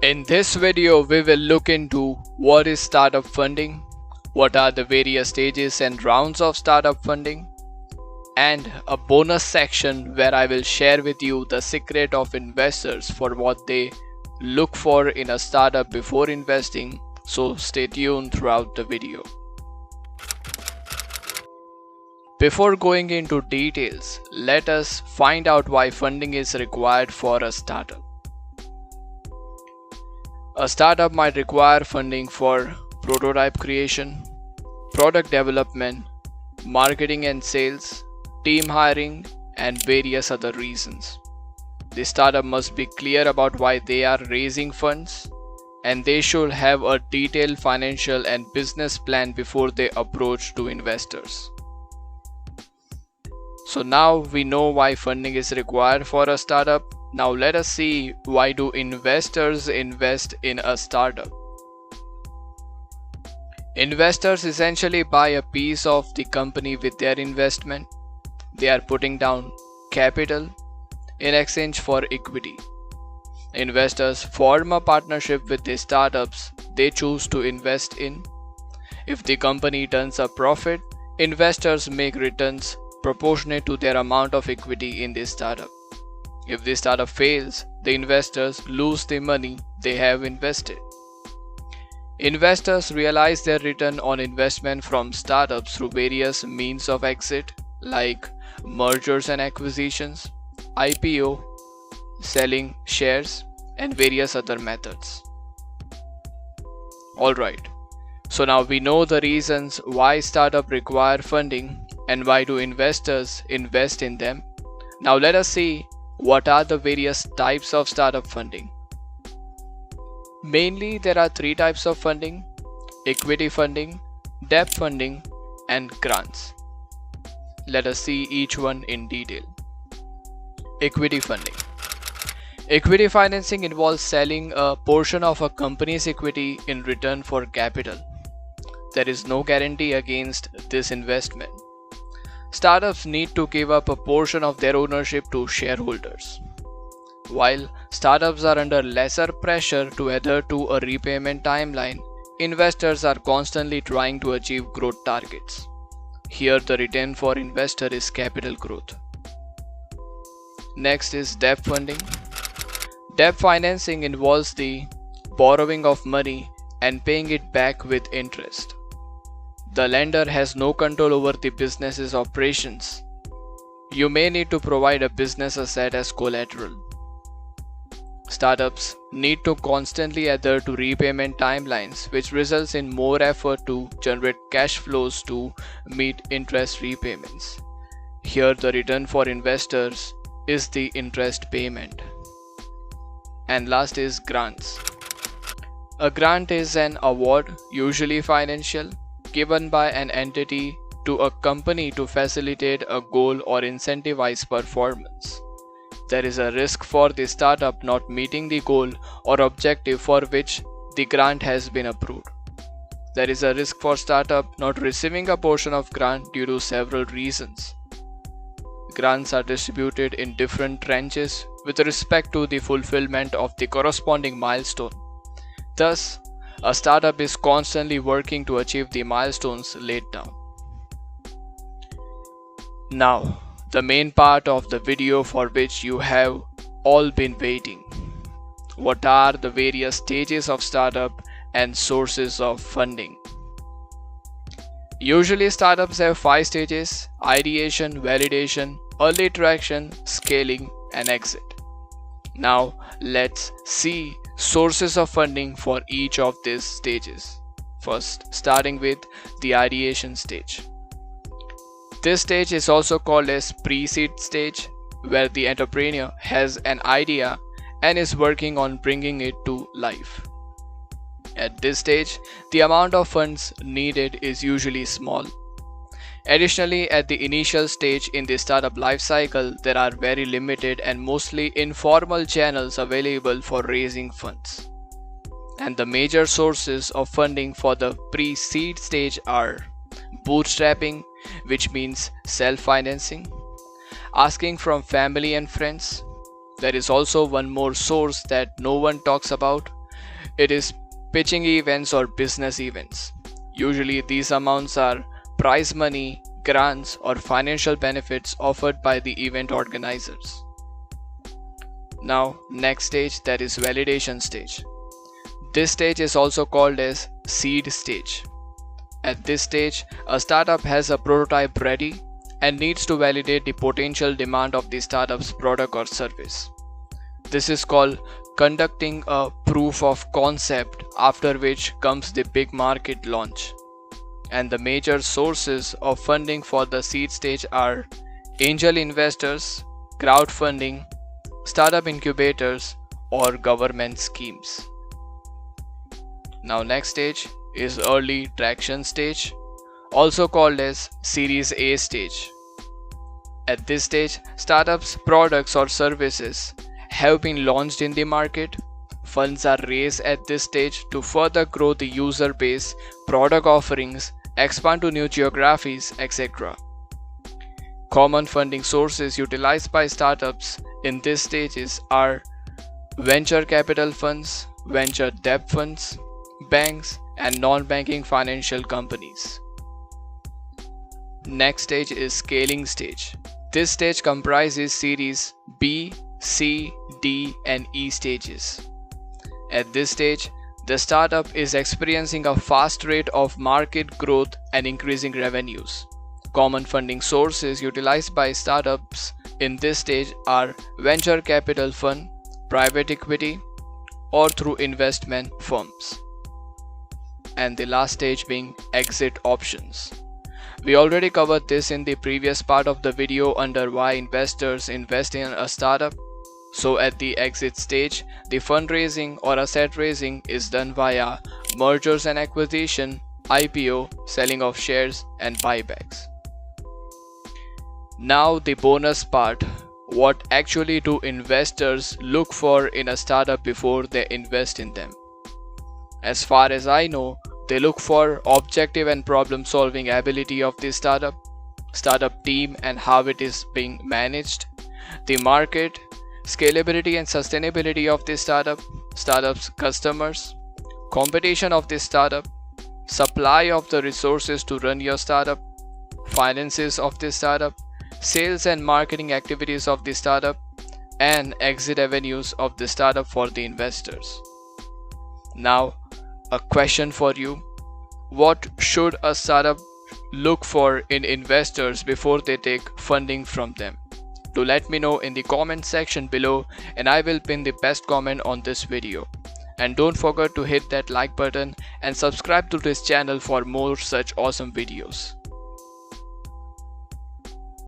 In this video, we will look into what is startup funding, what are the various stages and rounds of startup funding, and a bonus section where I will share with you the secret of investors for what they look for in a startup before investing. So stay tuned throughout the video. Before going into details, let us find out why funding is required for a startup. A startup might require funding for prototype creation, product development, marketing and sales, team hiring, and various other reasons. The startup must be clear about why they are raising funds, and they should have a detailed financial and business plan before they approach to investors. So now we know why funding is required for a startup. Now let us see, why do investors invest in a startup? Investors essentially buy a piece of the company with their investment. They are putting down capital in exchange for equity. Investors form a partnership with the startups they choose to invest in. If the company turns a profit, investors make returns proportionate to their amount of equity in the startup. If the startup fails, the investors lose the money they have invested. Investors realize their return on investment from startups through various means of exit like mergers and acquisitions, IPO, selling shares, and various other methods. Alright, so now we know the reasons why startups require funding and why do investors invest in them. Now let us see what are the various types of startup funding. Mainly there are three types of funding: equity funding, debt funding, and grants. Let us see each one in detail. Equity funding. Equity financing involves selling a portion of a company's equity in return for capital. There is no guarantee against this investment. Startups need to give up a portion of their ownership to shareholders. While startups are under lesser pressure to adhere to a repayment timeline, investors are constantly trying to achieve growth targets. Here the return for investor is capital growth. Next is debt funding. Debt financing involves the borrowing of money and paying it back with interest. The lender has no control over the business's operations. You may need to provide a business asset as collateral. Startups need to constantly adhere to repayment timelines, which results in more effort to generate cash flows to meet interest repayments. Here the return for investors is the interest payment. And last is grants. A grant is an award, usually financial, given by an entity to a company to facilitate a goal or incentivize performance. There is a risk for the startup not meeting the goal or objective for which the grant has been approved. There is a risk for startup not receiving a portion of grant due to several reasons. Grants are distributed in different tranches with respect to the fulfillment of the corresponding milestone. Thus, a startup is constantly working to achieve the milestones laid down. Now, the main part of the video for which you have all been waiting. What are the various stages of startup and sources of funding? Usually startups have 5 stages: ideation, validation, early traction, scaling, and exit. Now let's see sources of funding for each of these stages. First, starting with the ideation stage. This stage is also called as pre-seed stage, where the entrepreneur has an idea and is working on bringing it to life. At this stage, the amount of funds needed is usually small. Additionally, at the initial stage in the startup life cycle, there are very limited and mostly informal channels available for raising funds. And the major sources of funding for the pre-seed stage are bootstrapping, which means self-financing, asking from family and friends. There is also one more source that no one talks about, It is pitching events or business events. Usually these amounts are prize money, grants, or financial benefits offered by the event organizers. Now, next stage, that is validation stage. This stage is also called as seed stage. At this stage, a startup has a prototype ready and needs to validate the potential demand of the startup's product or service. This is called conducting a proof of concept, after which comes the big market launch. And the major sources of funding for the seed stage are angel investors, crowdfunding, startup incubators, or government schemes. Now, next stage is early traction stage, also called as Series A stage. At this stage, startups, products, or services have been launched in the market. Funds are raised at this stage to further grow the user base, product offerings, expand to new geographies, etc. Common funding sources utilized by startups in these stages are venture capital funds, venture debt funds, banks, and non-banking financial companies. Next stage is scaling stage. This stage comprises Series B, C, D, and E stages. At this stage, the startup is experiencing a fast rate of market growth and increasing revenues. Common funding sources utilized by startups in this stage are venture capital fund, private equity, or through investment firms. And the last stage being exit options. We already covered this in the previous part of the video under why investors invest in a startup. So at the exit stage, the fundraising or asset raising is done via mergers and acquisition, IPO, selling of shares, and buybacks. Now the bonus part. What actually do investors look for in a startup before they invest in them? As far as I know, they look for objective and problem solving ability of the startup team and how it is being managed, the market, scalability and sustainability of the startup's customers, competition of the startup, supply of the resources to run your startup, finances of the startup, sales and marketing activities of the startup, and exit avenues of the startup for the investors. Now, a question for you. What should a startup look for in investors before they take funding from them? Do let me know in the comment section below, and I will pin the best comment on this video. And don't forget to hit that like button and subscribe to this channel for more such awesome videos.